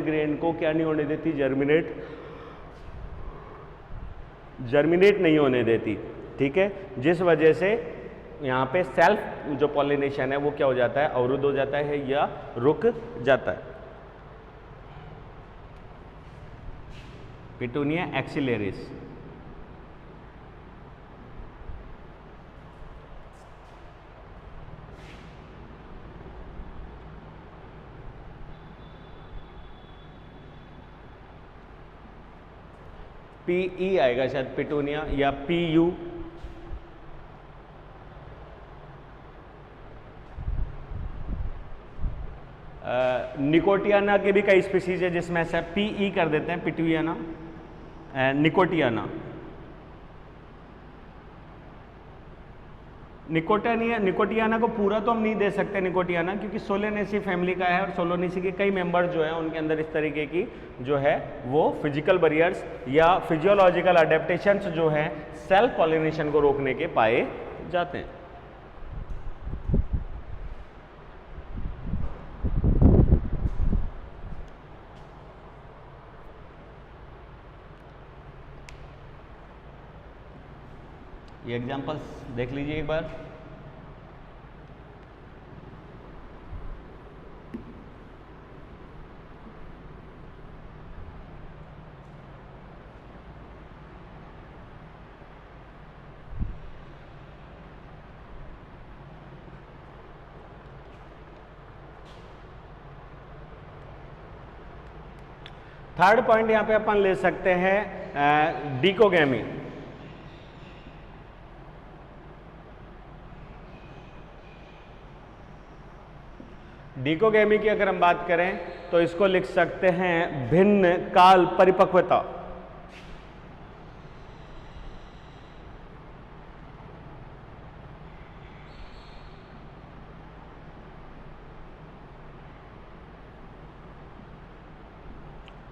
Pollen grain को क्या नहीं होने देती, जर्मिनेट नहीं होने देती। ठीक है, जिस वजह से यहाँ पे सेल्फ जो पॉलिनेशन है वो क्या हो जाता है, अवरुद्ध हो जाता है या रुक जाता है। पिटूनिया एक्सिलेरिस। PE आएगा शायद, पिटूनिया, या PU। निकोटियाना के भी कई स्पीसीज है जिसमें ऐसा PE कर देते हैं, पिटूनिया, निकोटियाना। निकोटियाना को पूरा तो हम नहीं दे सकते निकोटियाना, क्योंकि सोलेनेसी फैमिली का है और सोलोनेसी के कई मेंबर जो हैं उनके अंदर इस तरीके की जो है वो फिजिकल बैरियर्स या फिजियोलॉजिकल अडेप्टेशंस जो हैं सेल्फ पॉलिनेशन को रोकने के पाए जाते हैं। ये एग्जांपल्स देख लीजिए एक बार। थर्ड पॉइंट यहां पे अपन ले सकते हैं डिकोगैमी। डिकोगैमी की अगर हम बात करें तो इसको लिख सकते हैं भिन्न काल परिपक्वता।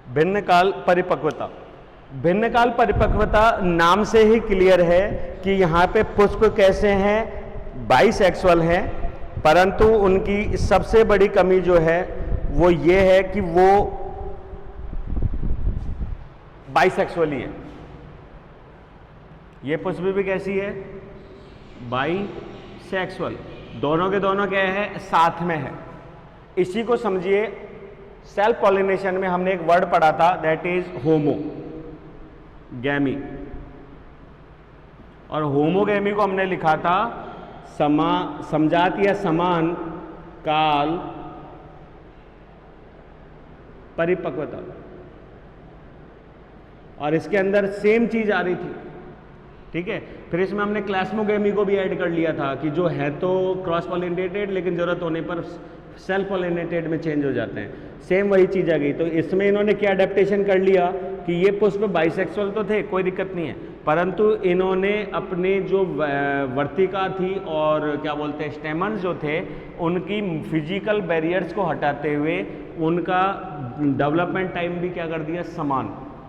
भिन्न काल परिपक्वता। भिन्न काल परिपक्वता नाम से ही क्लियर है कि यहां पे पुष्प कैसे हैं, बाइसेक्सुअल हैं, परंतु उनकी सबसे बड़ी कमी जो है वो ये है कि वो बाइसेक्सुअल ही है। ये पुष्प भी कैसी है, बाइसेक्सुअल, दोनों के दोनों क्या है, साथ में है। इसी को समझिए, सेल्फ पॉलिनेशन में हमने एक वर्ड पढ़ा था, दैट इज होमोगैमी, और होमोगैमी को हमने लिखा था समजात या समान काल परिपक्वता, और इसके अंदर सेम चीज आ रही थी। ठीक है, फिर इसमें हमने क्लास्मोगैमी को भी ऐड कर लिया था कि जो है तो क्रॉस पॉलिनेटेड लेकिन जरूरत होने पर सेल्फ पॉलिनेटेड में चेंज हो जाते हैं। सेम वही चीज आ गई। तो इसमें इन्होंने क्या अडेप्टेशन कर लिया कि ये पुष्प बाइसेक्सुअल तो थे, कोई दिक्कत नहीं है, परंतु इन्होंने अपने जो वर्तिका थी और क्या बोलते हैं स्टेमन्स जो थे, उनकी फिजिकल बैरियर्स को हटाते हुए उनका डेवलपमेंट टाइम भी क्या कर दिया, समान।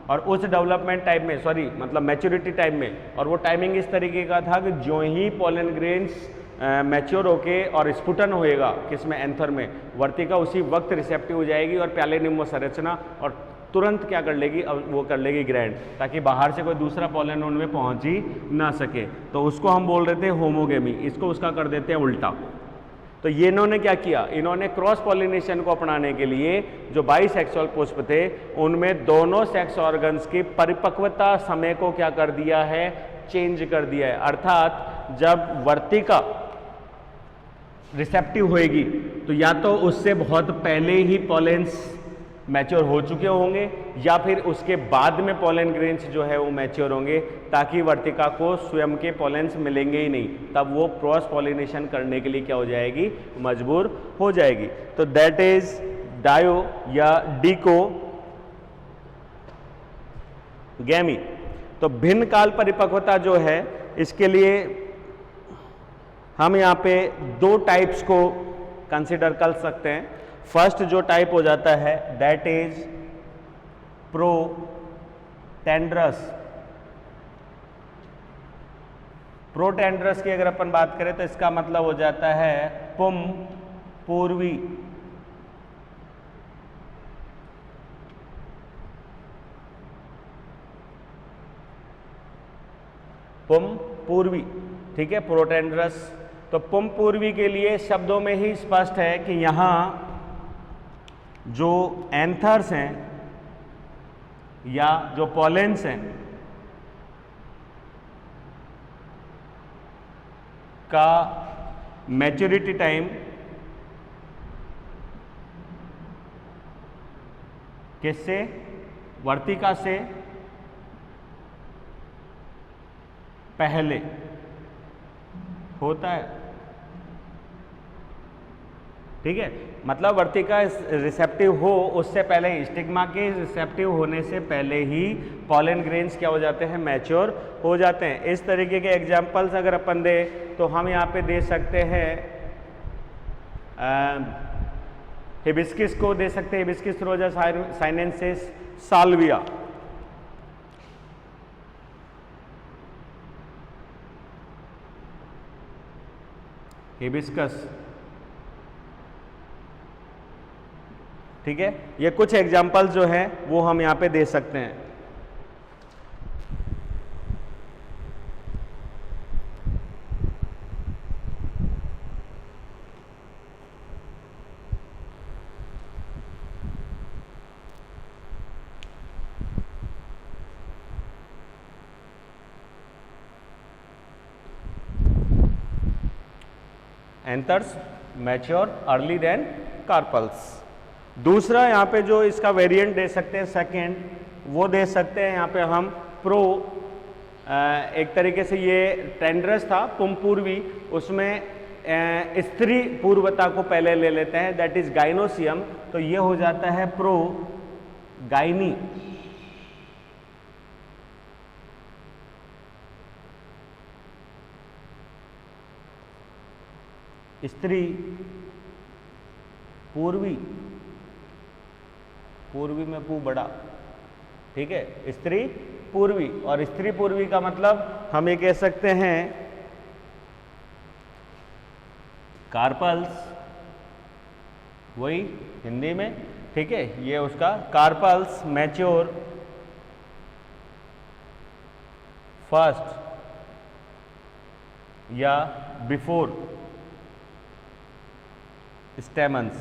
और उस डेवलपमेंट टाइम में, सॉरी मतलब मैच्योरिटी टाइम में, और वो टाइमिंग इस तरीके का था कि जो ही पोलन ग्रेन्स मैच्योर होके और स्फुटन होएगा किसमें, एंथर में, वर्तिका उसी वक्त रिसेप्टिव हो जाएगी और प्याले निम्न संरचना और तुरंत क्या कर लेगी, वो कर लेगी ग्रैंड, ताकि बाहर से कोई दूसरा पोलन उनमें पहुंच ही ना सके। तो उसको हम बोल रहे थे होमोगेमी, इसको उसका कर देते हैं उल्टा। तो ये इन्होंने क्या किया, इन्होंने क्रॉस पॉलिनेशन को अपनाने के लिए जो बाइसेक्सुअल पुष्प थे उनमें दोनों सेक्स ऑर्गन्स की परिपक्वता समय को क्या कर दिया है, चेंज कर दिया है। अर्थात जब वर्तिका रिसेप्टिव होएगी तो या तो उससे बहुत पहले ही पॉलेंस मैच्योर हो चुके होंगे या फिर उसके बाद में पोलन ग्रेन्स जो है वो मैच्योर होंगे, ताकि वर्तिका को स्वयं के पोलेंस मिलेंगे ही नहीं, तब वो क्रॉस पॉलिनेशन करने के लिए क्या हो जाएगी, मजबूर हो जाएगी। तो दैट इज डायो या डिकोगैमी। तो भिन्न काल परिपक्वता जो है, इसके लिए हम यहाँ पे दो टाइप्स को कंसिडर कर सकते हैं। फर्स्ट जो टाइप हो जाता है दैट इज प्रोटेंड्रस। प्रोटेंड्रस की अगर अपन बात करें तो इसका मतलब हो जाता है पुम पूर्वी। पुम पूर्वी, ठीक है, प्रोटेंडरस। तो पुम पूर्वी के लिए शब्दों में ही स्पष्ट है कि यहाँ जो एंथर्स हैं या जो पॉलेंस हैं का मैच्योरिटी टाइम किससे, वर्तिका से पहले होता है, ठीक है। मतलब वर्तिका रिसेप्टिव हो उससे पहले ही, स्टिग्मा के रिसेप्टिव होने से पहले ही पॉलन ग्रेन्स क्या हो जाते हैं, मैच्योर हो जाते हैं। इस तरीके के एग्जाम्पल्स अगर अपन दे तो हम यहाँ पे दे सकते हैं हिबिस्किस को दे सकते हैं, हिबिस्किस रोजा साइनेंसिस, साल्विया। हिबिस्कस, ठीक है। ये कुछ एग्जाम्पल जो हैं वो हम यहाँ पे दे सकते हैं। Anthers mature early than carpels. दूसरा यहाँ पे जो इसका वेरिएंट दे सकते हैं सेकेंड, वो दे सकते हैं यहाँ पे हम प्रो, एक तरीके से ये टेंड्रस था पुमपूर्वी, उसमें स्त्री पूर्वता को पहले ले लेते हैं, दैट इज गाइनोसियम, तो ये हो जाता है प्रो गाइनी। स्त्री पूर्वी, पूर्वी में पू बड़ा, ठीक है, स्त्री पूर्वी। और स्त्री पूर्वी का मतलब हम ये कह सकते हैं कार्पल्स, वही हिंदी में, ठीक है, ये उसका कार्पल्स मैच्योर फर्स्ट या बिफोर स्टेमन्स।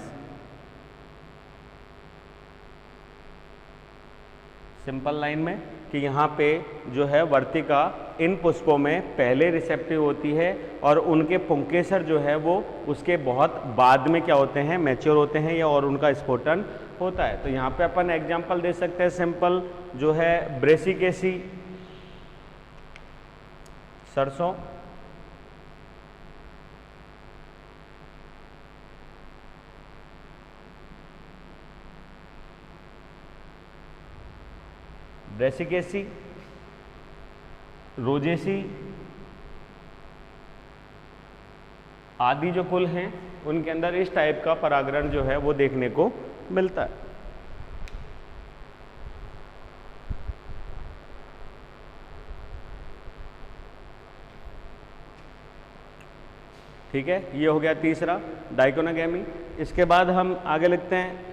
सिंपल लाइन में कि यहाँ पे जो है वर्तिका इन पुष्पों में पहले रिसेप्टिव होती है और उनके पुंकेसर जो है वो उसके बहुत बाद में क्या होते हैं, मैच्योर होते हैं, या और उनका स्फोटन होता है। तो यहाँ पे अपन एग्जांपल दे सकते हैं सिंपल, जो है ब्रेसिकेसी सरसों, ब्रेसिकेसी, रोजेसी आदि जो कुल हैं उनके अंदर इस टाइप का परागण जो है वो देखने को मिलता है। ठीक है, ये हो गया तीसरा डाइकोनोगैमी। इसके बाद हम आगे लिखते हैं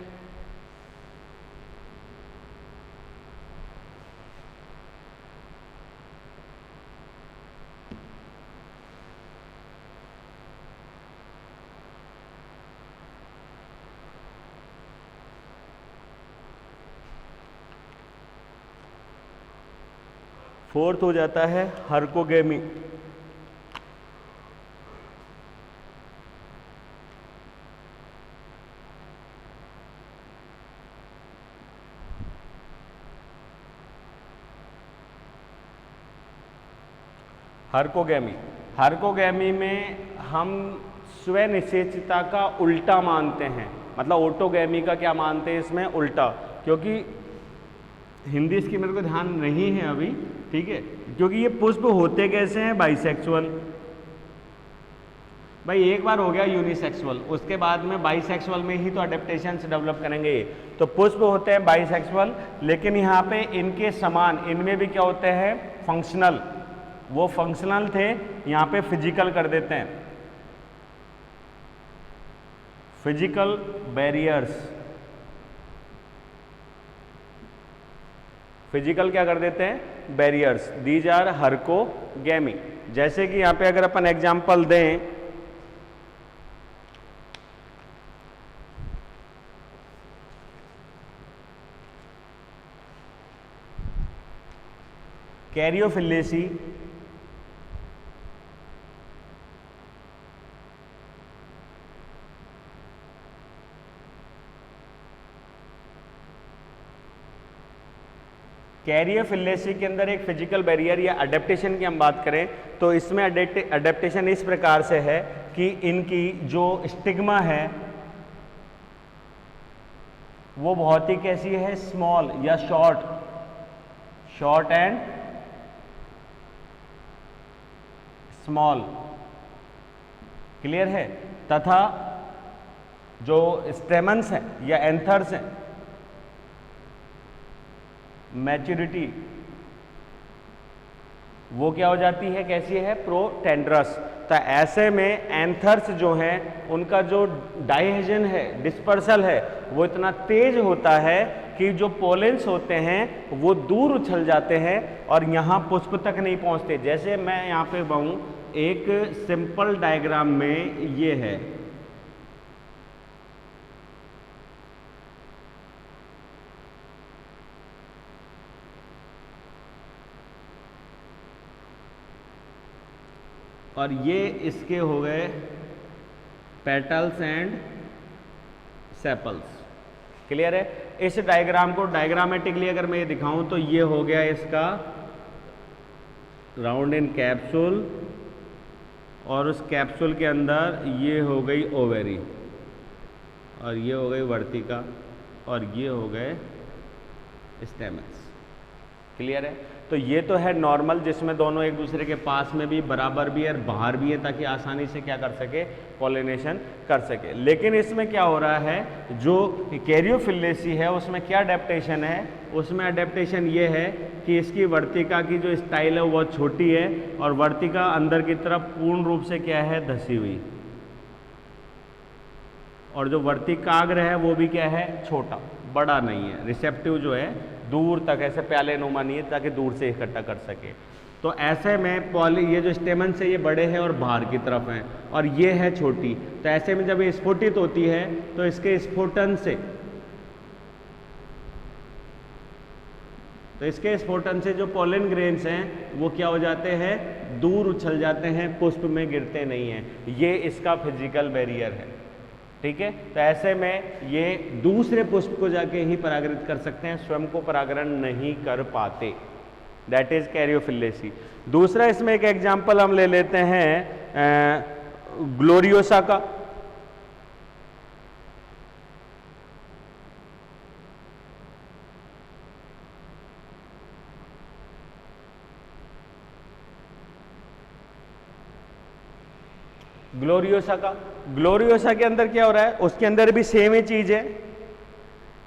फोर्थ हो जाता है हर्कोगेमी। हर्कोगेमी, हर्कोगेमी में हम स्वनिषेचता का उल्टा मानते हैं, मतलब ऑटोगेमी का क्या मानते हैं इसमें, उल्टा, क्योंकि हिंदी इसकी मेरे को ध्यान नहीं है अभी, ठीक है, क्योंकि ये पुष्प होते कैसे हैं, बाइसेक्सुअल। भाई एक बार हो गया यूनिसेक्सुअल, उसके बाद में बाइसेक्सुअल में ही तो अडेप्टेशन डेवलप करेंगे। तो पुष्प होते हैं बाइसेक्सुअल, लेकिन यहाँ पे इनके समान इनमें भी क्या होते हैं, फंक्शनल। वो फंक्शनल थे, यहाँ पे फिजिकल कर देते हैं, फिजिकल बैरियर्स, फिजिकल क्या कर देते हैं, बैरियर्स, दीज आर हर्कोगेमी। जैसे कि यहाँ पे अगर अपन एग्जाम्पल दें, कैरियोफिलेसी, कैरियोफिलेसी के अंदर एक फिजिकल बैरियर या अडेप्टेशन की हम बात करें तो इसमें अडेप्टेशन इस प्रकार से है कि इनकी जो स्टिग्मा है वो बहुत ही कैसी है, स्मॉल या शॉर्ट एंड स्मॉल, क्लियर है। तथा जो स्टेमन्स हैं या एंथर्स हैं, मैच्योरिटी वो क्या हो जाती है, कैसी है, प्रोटेंड्रस। तो ऐसे में एंथर्स जो हैं उनका जो डाइहेजन है, डिस्पर्सल है, वो इतना तेज होता है कि जो पोलेंस होते हैं वो दूर उछल जाते हैं और यहाँ पुष्प तक नहीं पहुँचते। जैसे मैं यहाँ पे कहूँ, एक सिंपल डायग्राम में ये है, और ये इसके हो गए पेटल्स एंड सेपल्स, क्लियर है। इस डायग्राम को डायग्रामेटिकली अगर मैं ये दिखाऊं तो ये हो गया इसका राउंड इन कैप्सूल, और उस कैप्सूल के अंदर ये हो गई ओवेरी, और ये हो गई वर्तिका, और ये हो गए स्टेमन्स, क्लियर है। तो ये तो है नॉर्मल, जिसमें दोनों एक दूसरे के पास में भी, बराबर भी और बाहर भी है, ताकि आसानी से क्या कर सके, पॉलिनेशन कर सके। लेकिन इसमें क्या हो रहा है, जो कैरियोफिलेसी है उसमें क्या अडेप्टेशन है, उसमें अडेप्टेशन ये है कि इसकी वर्तिका की जो स्टाइल है वो बहुत छोटी है, और वर्तिका अंदर की तरफ पूर्ण रूप से क्या है, धसी हुई, और जो वर्तिकाग्र है वो भी क्या है, छोटा, बड़ा नहीं है। रिसेप्टिव जो है दूर तक ऐसे प्याले नुमा नहीं है, ताकि दूर से इकट्ठा कर सके। तो ऐसे में ये जो स्टेमन से ये बड़े हैं और बाहर की तरफ हैं, और ये है छोटी। तो ऐसे में जब ये स्फोटित होती है तो इसके स्फोटन से जो पोलन ग्रेन्स हैं वो क्या हो जाते हैं, दूर उछल जाते हैं, पुष्प में गिरते नहीं हैं। ये इसका फिजिकल बैरियर है, ठीक है। तो ऐसे में ये दूसरे पुष्प को जाके ही परागृत कर सकते हैं, स्वयं को परागण नहीं कर पाते, दैट इज कैरियोफिलेसी। दूसरा इसमें एक एग्जांपल हम ले लेते हैं ग्लोरियोसा का। ग्लोरियोसा के अंदर क्या हो रहा है, उसके अंदर भी सेम ही चीज है।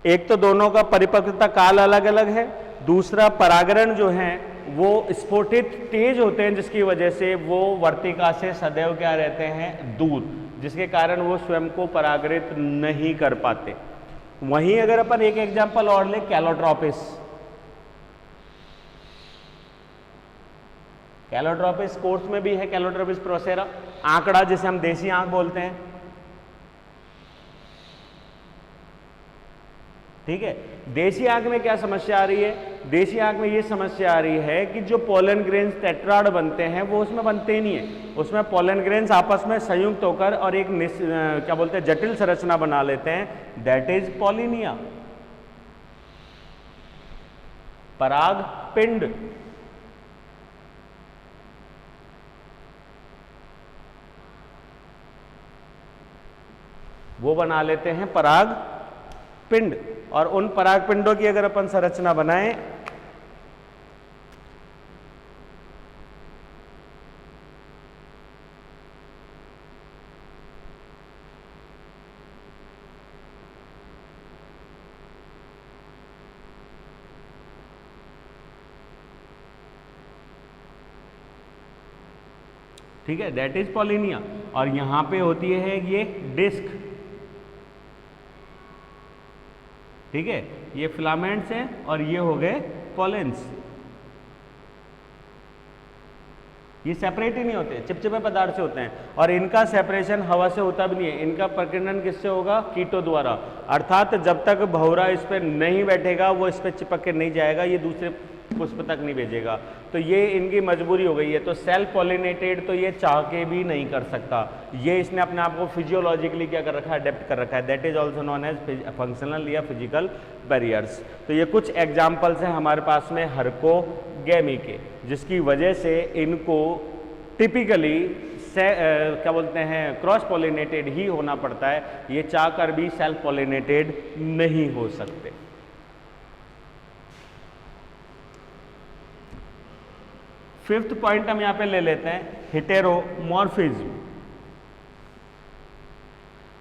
एक तो दोनों का परिपक्वता काल अलग अलग है, दूसरा परागरण जो है वो स्फोटित तेज होते हैं, जिसकी वजह से वो वर्तिका से सदैव क्या रहते हैं, दूर, जिसके कारण वो स्वयं को परागृत नहीं कर पाते। वहीं अगर अपन एक एग्जांपल और ले, कैलोट्रोपिस कोर्स में भी है, कैलोट्रोपिस प्रोसेरा, आंकड़ा जिसे हम देसी आंख बोलते हैं, ठीक है। देसी आंख में क्या समस्या आ रही है, देसी आंख में ये समस्या आ रही है कि जो पोलन ग्रेन्स टेट्राड बनते हैं वो उसमें बनते ही नहीं है। उसमें पोलन ग्रेन्स आपस में संयुक्त होकर और एक क्या बोलते हैं, जटिल संरचना बना लेते हैं, दैट इज पॉलिनिया, पराग पिंड। वो बना लेते हैं पराग पिंड, और उन पराग पिंडों की अगर अपन संरचना बनाएं ठीक है, दैट इज पॉलिनिया। और यहां पे होती है ये डिस्क, ठीक है, ये फिलामेंट्स हैं और ये हो गए पॉलेंस, ये सेपरेट ही नहीं होते, चिपचिपे पदार्थ से होते हैं, और इनका सेपरेशन हवा से होता भी नहीं है। इनका प्रकीर्णन किससे होगा? कीटों द्वारा। अर्थात जब तक भंवरा इस पर नहीं बैठेगा वो इस पर चिपक के नहीं जाएगा, ये दूसरे पुष्प तक नहीं भेजेगा। तो ये इनकी मजबूरी हो गई है। तो सेल्फ पॉलिनेटेड तो ये चाह के भी नहीं कर सकता, ये इसने अपने आप को फिजियोलॉजिकली क्या कर रखा है? अडेप्ट कर रखा है। That is also non age functional या फिजिकल बैरियर्स। तो ये कुछ एग्जाम्पल्स हैं हमारे पास में हर्कोगेमी के, जिसकी वजह से इनको टिपिकली क्या बोलते हैं, क्रॉस पॉलिनेटेड ही होना पड़ता है, ये चाह कर भी सेल्फ पॉलिनेटेड नहीं हो सकते। फिफ्थ पॉइंट हम यहां पे ले लेते हैं, हेटेरोमॉर्फिज्म।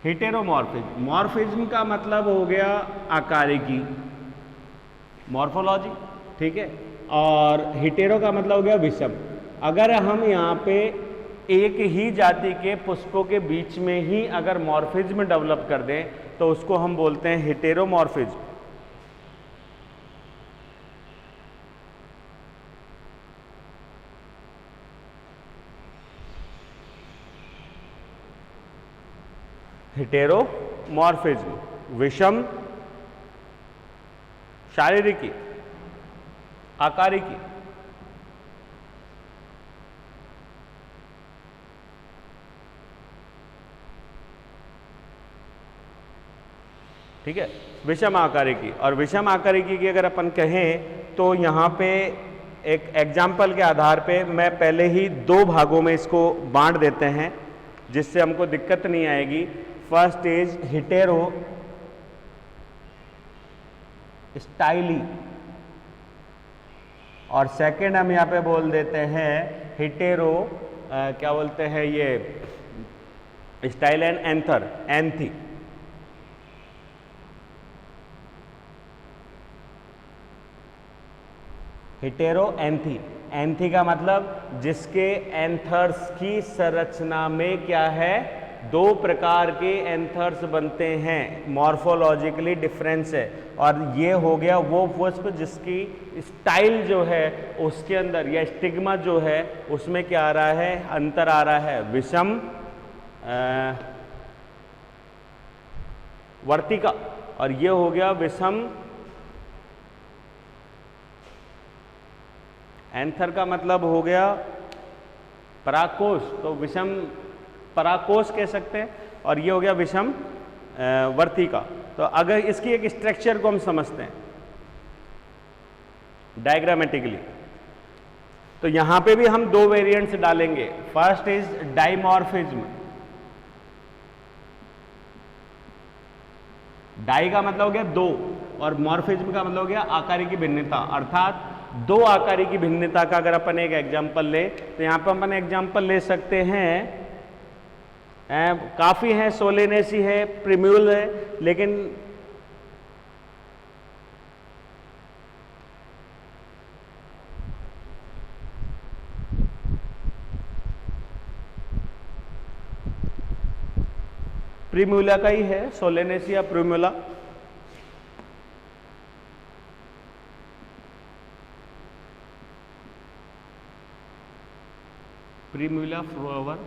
हेटेरोमॉर्फिज्म, मॉर्फिज्म का मतलब हो गया आकारिकी, मॉर्फोलॉजी, ठीक है, और हेटेरो का मतलब हो गया विषम। अगर हम यहाँ पे एक ही जाति के पुष्पों के बीच में ही अगर मॉर्फिज्म डेवलप कर दें तो उसको हम बोलते हैं हेटेरोमॉर्फिज्म। हेटेरोमॉर्फिज्म, विषम शारीरिकी, आकारिकी, ठीक है, विषम आकारिकी। और विषम आकारिकी की अगर अपन कहें तो यहाँ पे एक एग्जाम्पल के आधार पे मैं पहले ही दो भागों में इसको बांट देते हैं जिससे हमको दिक्कत नहीं आएगी। फर्स्ट इज हेटेरो स्टाइली, और सेकंड हम यहाँ पे बोल देते हैं हेटेरो क्या बोलते हैं ये स्टाइल एंड एंथर, एंथी। हेटेरो एंथी, एंथी का मतलब जिसके एंथर्स की संरचना में क्या है? दो प्रकार के एंथर्स बनते हैं, मॉर्फोलॉजिकली डिफरेंस है। और ये हो गया वो पुष्प जिसकी स्टाइल जो है उसके अंदर या स्टिग्मा जो है उसमें क्या आ रहा है? अंतर आ रहा है, विषम वर्तिका। और ये हो गया विषम एंथर का मतलब हो गया पराकोश, तो विषम पराकोश कह सकते हैं, और ये हो गया विषम वर्तिका। तो अगर इसकी एक स्ट्रक्चर को हम समझते हैं डायग्रामेटिकली, तो यहां पे भी हम दो वेरिएंट्स डालेंगे। फर्स्ट इज डाइमॉर्फिज्म, डाई का मतलब हो गया दो, और मॉर्फिज्म का मतलब हो गया आकार की भिन्नता। अर्थात दो आकार की भिन्नता का अगर अपन एक एग्जांपल ले तो यहां पर अपन एग्जांपल ले सकते हैं, काफी है, सोलेनेसी है, प्रिम्यूल है, लेकिन प्रिम्यूला का ही है, सोलेनेसी या प्रिम्यूला। प्रिम्यूला फ्लावर,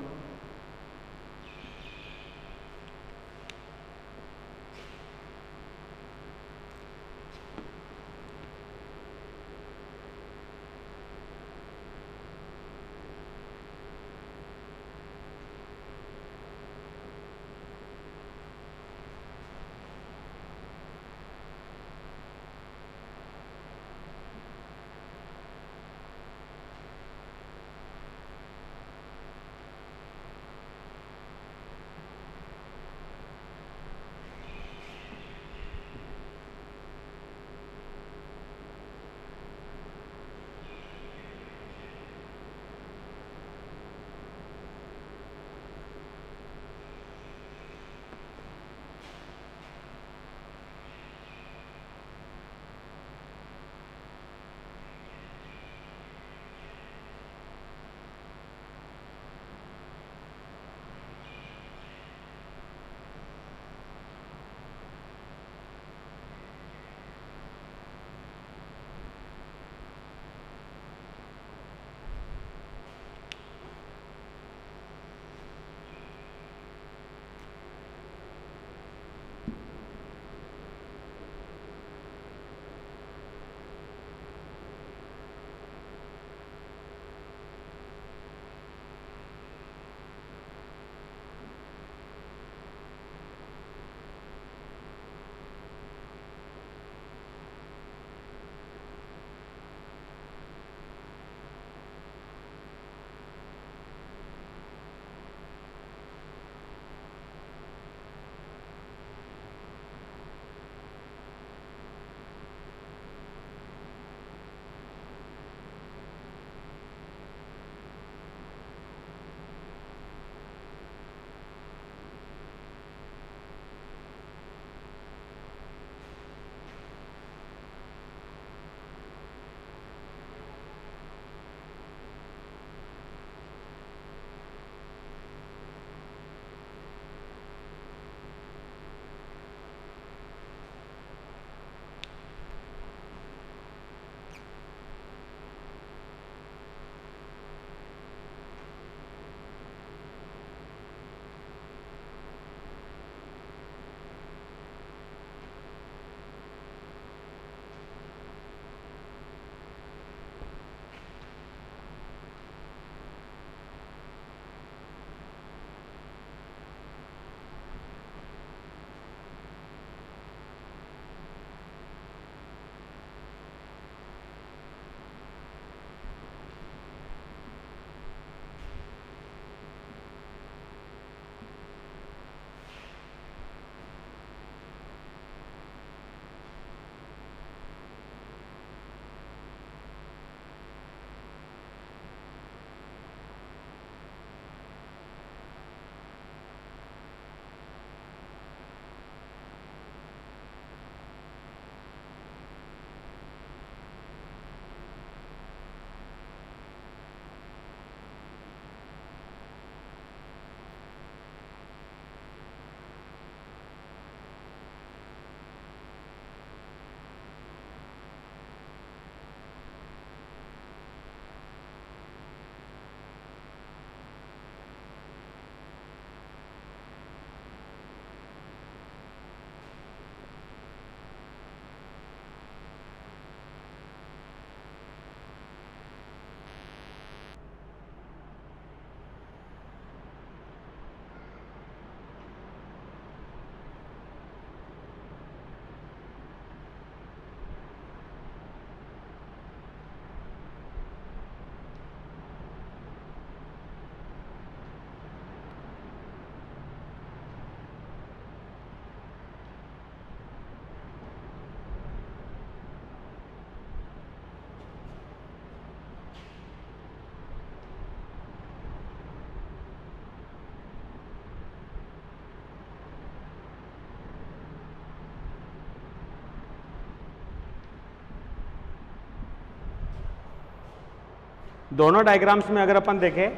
दोनों डायग्राम्स में अगर अपन देखें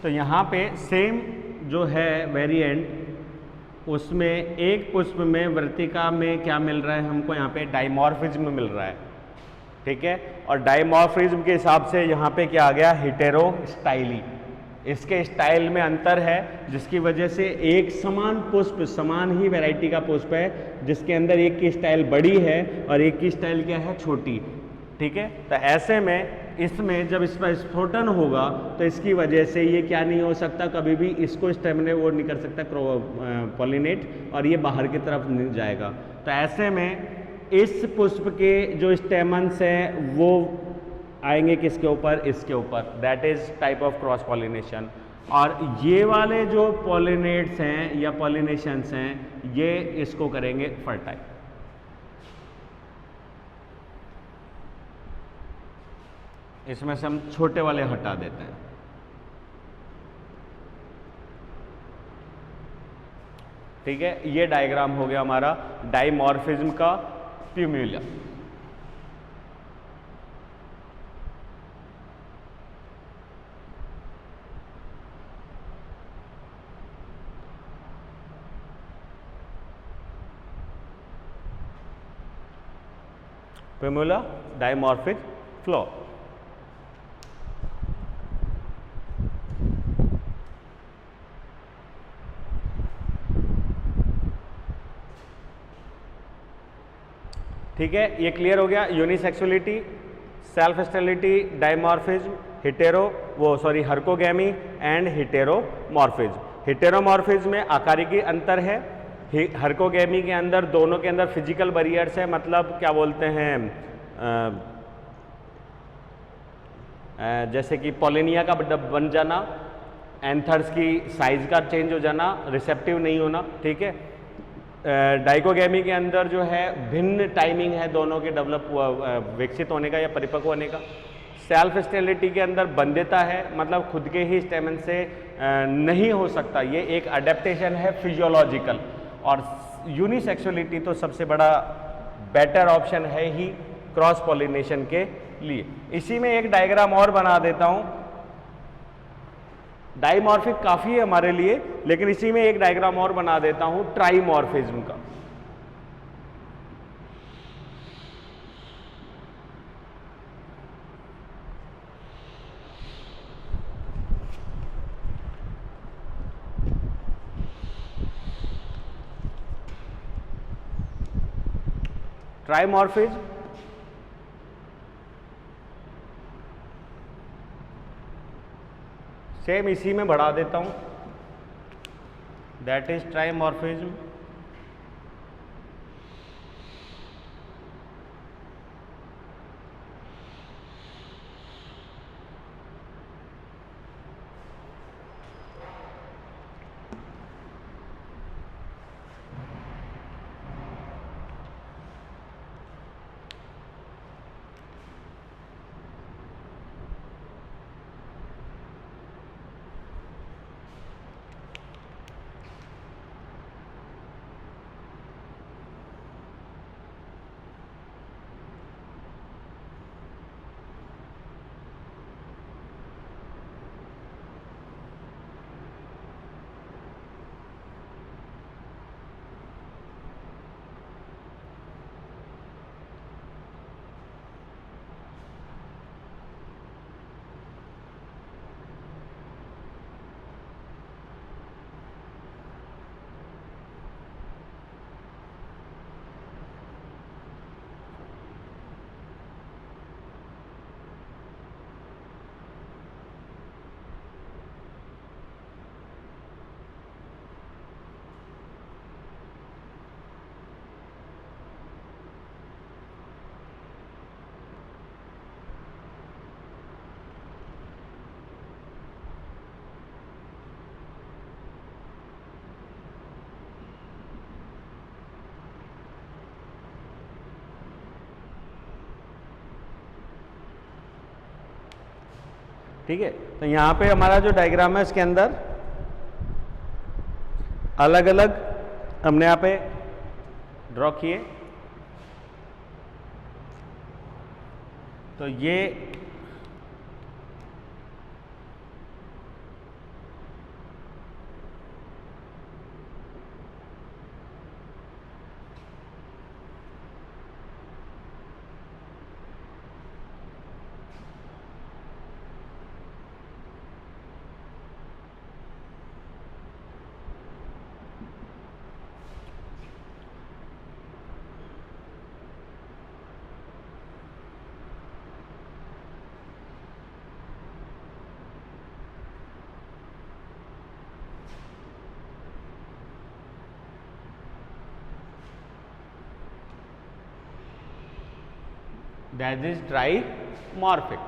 तो यहाँ पे सेम जो है वेरिएंट, उसमें एक पुष्प में वृत्तिका में क्या मिल रहा है हमको, यहाँ पे डाइमॉर्फिज्म मिल रहा है, ठीक है। और डाइमॉर्फिज्म के हिसाब से यहाँ पे क्या आ गया, हेटेरोस्टाइली। इसके स्टाइल में अंतर है, जिसकी वजह से एक समान पुष्प, समान ही वैरायटी का पुष्प है, जिसके अंदर एक की स्टाइल बड़ी है और एक की स्टाइल क्या है, छोटी, ठीक है। तो ऐसे में इसमें जब इस पर स्फोटन होगा तो इसकी वजह से ये क्या नहीं हो सकता, कभी भी इसको स्टेम ने वो नहीं कर सकता पॉलिनेट, और ये बाहर की तरफ नहीं जाएगा। तो ऐसे में इस पुष्प के जो स्टेमन्स हैं वो आएंगे किसके ऊपर, इसके ऊपर, that is type of cross pollination. और ये वाले जो पॉलिनेट्स हैं या पॉलिनेशंस हैं, ये इसको करेंगे फर्टाइल। इसमें से हम छोटे वाले हटा देते हैं, ठीक है। ये डायग्राम हो गया हमारा डाइमॉर्फिज्म का प्यूम्यूला। प्यूम्यूला डाइमॉर्फिक फ्लोर। ठीक है, ये क्लियर हो गया। Unisexuality, self sterility, dimorphism, herkogamy and heteromorphism. Heteromorphism में आकारिकी अंतर है। हर्कोगैमी के अंदर दोनों के अंदर फिजिकल बैरियर्स है, मतलब क्या बोलते हैं, जैसे कि पॉलिनिया का बन जाना, एंथर्स की साइज का चेंज हो जाना, रिसेप्टिव नहीं होना, ठीक है। डाइकोगैमी के अंदर जो है भिन्न टाइमिंग है दोनों के डेवलप विकसित होने का या परिपक्व होने का। सेल्फ स्टेरिलिटी के अंदर बंध्यता है, मतलब खुद के ही स्टेमन से नहीं हो सकता, ये एक अडेप्टेशन है फिजियोलॉजिकल। और यूनिसेक्सुअलिटी तो सबसे बड़ा बेटर ऑप्शन है ही क्रॉस पॉलिनेशन के लिए। इसी में एक डायग्राम और बना देता हूं, डाइमॉर्फिक काफी है हमारे लिए, लेकिन इसी में एक डायग्राम और बना देता हूं ट्राइमॉर्फिज्म का। ट्राइमॉर्फिज्म सेम इसी में बढ़ा देता हूं, दैट इज ट्राइमॉर्फिज्म। ठीक है, तो यहां पे हमारा जो डायग्राम है इसके अंदर अलग अलग हमने यहाँ पे ड्रॉ किए। तो ये दैट इज ट्राइमॉर्फिक।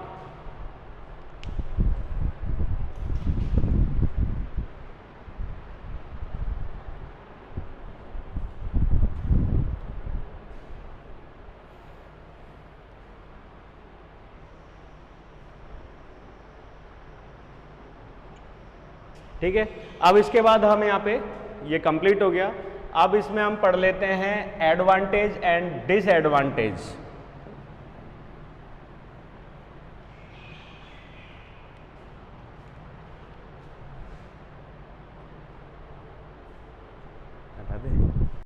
ठीक है, अब इसके बाद हम यहाँ पे ये कंप्लीट हो गया। अब इसमें हम पढ़ लेते हैं एडवांटेज एंड डिसएडवांटेज।